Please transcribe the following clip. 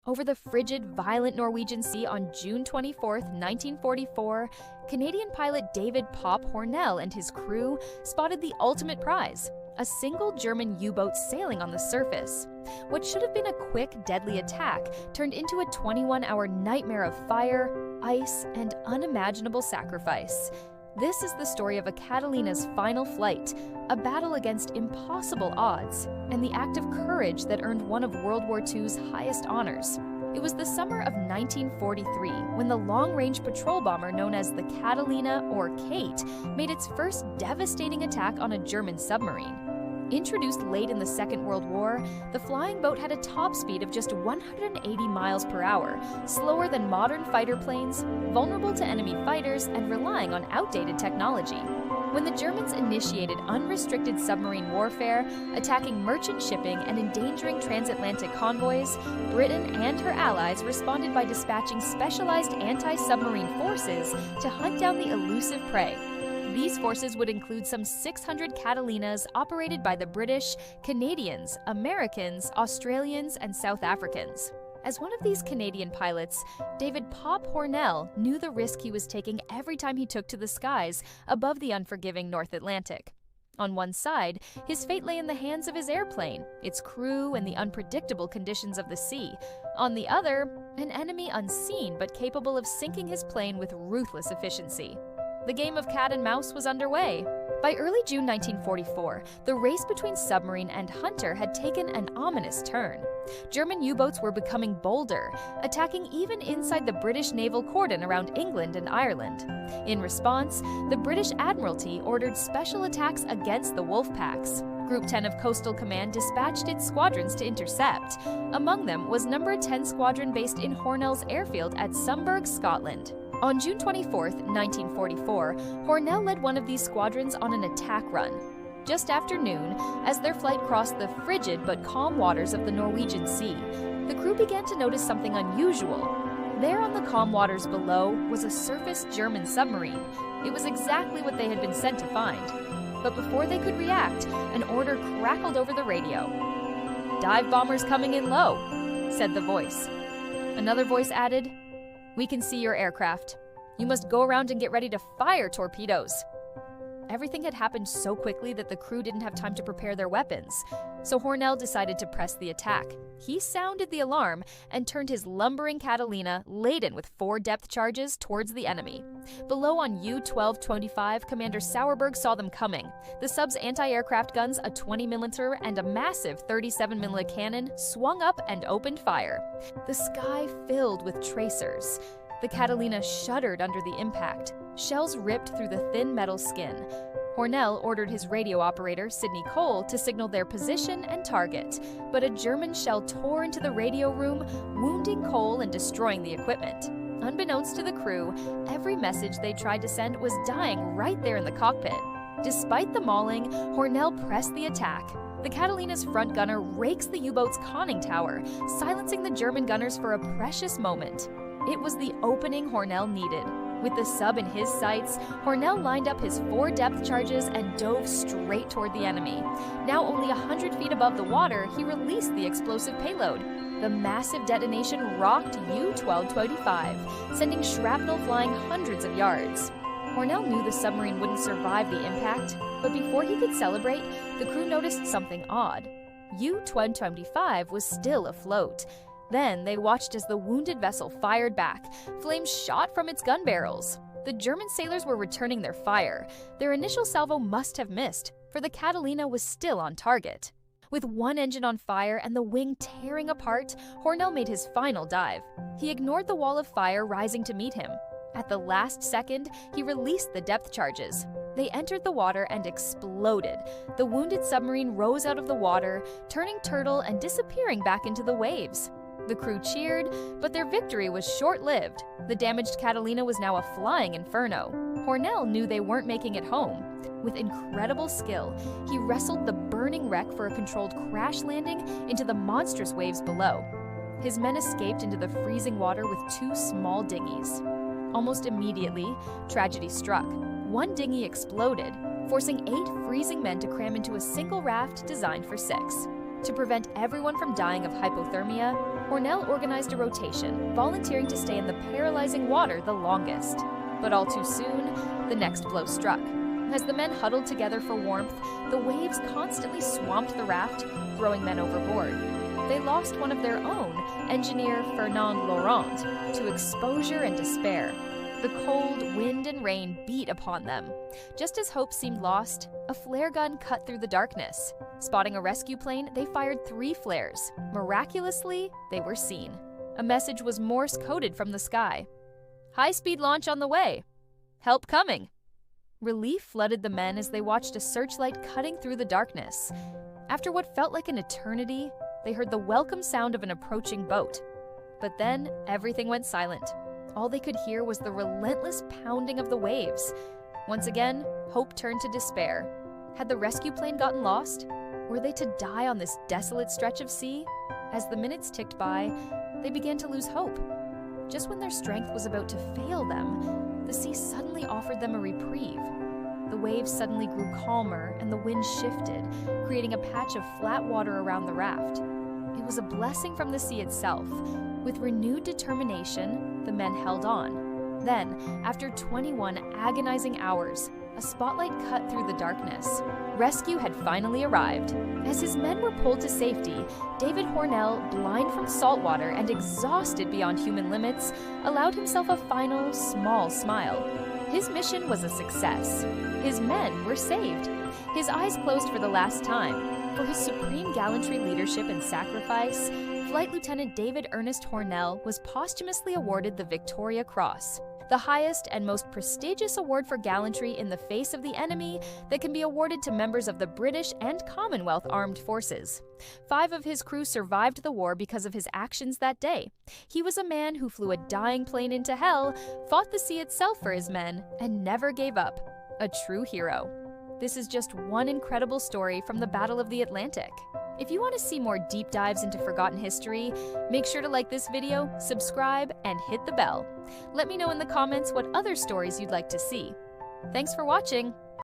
Over the frigid, violent Norwegian Sea on June 24, 1944, Canadian pilot David "Pop" Hornell and his crew spotted the ultimate prize, a single German U-boat sailing on the surface. What should have been a quick, deadly attack turned into a 21-hour nightmare of fire, ice, and unimaginable sacrifice. This is the story of a Catalina's final flight, a battle against impossible odds, and the act of courage that earned one of World War II's highest honors. It was the summer of 1943 when the long-range patrol bomber known as the Catalina, or Kate, made its first devastating attack on a German submarine. Introduced late in the Second World War, the flying boat had a top speed of just 180 miles per hour, slower than modern fighter planes, vulnerable to enemy fighters, and relying on outdated technology. When the Germans initiated unrestricted submarine warfare, attacking merchant shipping and endangering transatlantic convoys, Britain and her allies responded by dispatching specialized anti-submarine forces to hunt down the elusive prey. These forces would include some 600 Catalinas operated by the British, Canadians, Americans, Australians, and South Africans. As one of these Canadian pilots, David "Pop" Hornell knew the risk he was taking every time he took to the skies above the unforgiving North Atlantic. On one side, his fate lay in the hands of his airplane, its crew, and the unpredictable conditions of the sea. On the other, an enemy unseen but capable of sinking his plane with ruthless efficiency. The game of cat and mouse was underway. By early June 1944, the race between submarine and hunter had taken an ominous turn. German U-boats were becoming bolder, attacking even inside the British naval cordon around England and Ireland. In response, the British Admiralty ordered special attacks against the wolf packs. Group 10 of Coastal Command dispatched its squadrons to intercept. Among them was No. 10 Squadron based in Hornell's airfield at Sumburgh, Scotland. On June 24, 1944, Hornell led one of these squadrons on an attack run. Just after noon, as their flight crossed the frigid but calm waters of the Norwegian Sea, the crew began to notice something unusual. There on the calm waters below was a surfaced German submarine. It was exactly what they had been sent to find. But before they could react, an order crackled over the radio. "Dive bombers coming in low," said the voice. Another voice added, "We can see your aircraft. You must go around and get ready to fire torpedoes." Everything had happened so quickly that the crew didn't have time to prepare their weapons, so Hornell decided to press the attack. He sounded the alarm and turned his lumbering Catalina, laden with 4 depth charges, towards the enemy. Below on U-1225, Commander Sauerberg saw them coming. The sub's anti-aircraft guns, a 20mm and a massive 37mm cannon, swung up and opened fire. The sky filled with tracers. The Catalina shuddered under the impact. Shells ripped through the thin metal skin. Hornell ordered his radio operator, Sidney Cole, to signal their position and target, but a German shell tore into the radio room, wounding Cole and destroying the equipment. Unbeknownst to the crew, every message they tried to send was dying right there in the cockpit. Despite the mauling, Hornell pressed the attack. The Catalina's front gunner rakes the U-boat's conning tower, silencing the German gunners for a precious moment. It was the opening Hornell needed. With the sub in his sights, Hornell lined up his 4 depth charges and dove straight toward the enemy. Now only 100 feet above the water, he released the explosive payload. The massive detonation rocked U-1225, sending shrapnel flying hundreds of yards. Hornell knew the submarine wouldn't survive the impact, but before he could celebrate, the crew noticed something odd. U-1225 was still afloat. Then they watched as the wounded vessel fired back. Flames shot from its gun barrels. The German sailors were returning their fire. Their initial salvo must have missed, for the Catalina was still on target. With one engine on fire and the wing tearing apart, Hornell made his final dive. He ignored the wall of fire rising to meet him. At the last second, he released the depth charges. They entered the water and exploded. The wounded submarine rose out of the water, turning turtle and disappearing back into the waves. The crew cheered, but their victory was short-lived. The damaged Catalina was now a flying inferno. Hornell knew they weren't making it home. With incredible skill, he wrestled the burning wreck for a controlled crash landing into the monstrous waves below. His men escaped into the freezing water with 2 small dinghies. Almost immediately, tragedy struck. One dinghy exploded, forcing 8 freezing men to cram into a single raft designed for 6. To prevent everyone from dying of hypothermia, Hornell organized a rotation, volunteering to stay in the paralyzing water the longest. But all too soon, the next blow struck. As the men huddled together for warmth, the waves constantly swamped the raft, throwing men overboard. They lost one of their own, engineer Fernand Laurent, to exposure and despair. The cold wind and rain beat upon them. Just as hope seemed lost, a flare gun cut through the darkness. Spotting a rescue plane, they fired 3 flares. Miraculously, they were seen. A message was Morse-coded from the sky. "High-speed launch on the way. Help coming." Relief flooded the men as they watched a searchlight cutting through the darkness. After what felt like an eternity, they heard the welcome sound of an approaching boat. But then, everything went silent. All they could hear was the relentless pounding of the waves. Once again, hope turned to despair. Had the rescue plane gotten lost? Were they to die on this desolate stretch of sea? As the minutes ticked by, they began to lose hope. Just when their strength was about to fail them, the sea suddenly offered them a reprieve. The waves suddenly grew calmer and the wind shifted, creating a patch of flat water around the raft. It was a blessing from the sea itself. With renewed determination, the men held on. Then, after 21 agonizing hours, a spotlight cut through the darkness. Rescue had finally arrived. As his men were pulled to safety, David Hornell, blind from salt water and exhausted beyond human limits, allowed himself a final, small smile. His mission was a success. His men were saved. His eyes closed for the last time. For his supreme gallantry, leadership, and sacrifice, Flight Lieutenant David Ernest Hornell was posthumously awarded the Victoria Cross, the highest and most prestigious award for gallantry in the face of the enemy that can be awarded to members of the British and Commonwealth Armed Forces. 5 of his crew survived the war because of his actions that day. He was a man who flew a dying plane into hell, fought the sea itself for his men, and never gave up. A true hero. This is just one incredible story from the Battle of the Atlantic. If you want to see more deep dives into forgotten history, make sure to like this video, subscribe, and hit the bell. Let me know in the comments what other stories you'd like to see. Thanks for watching!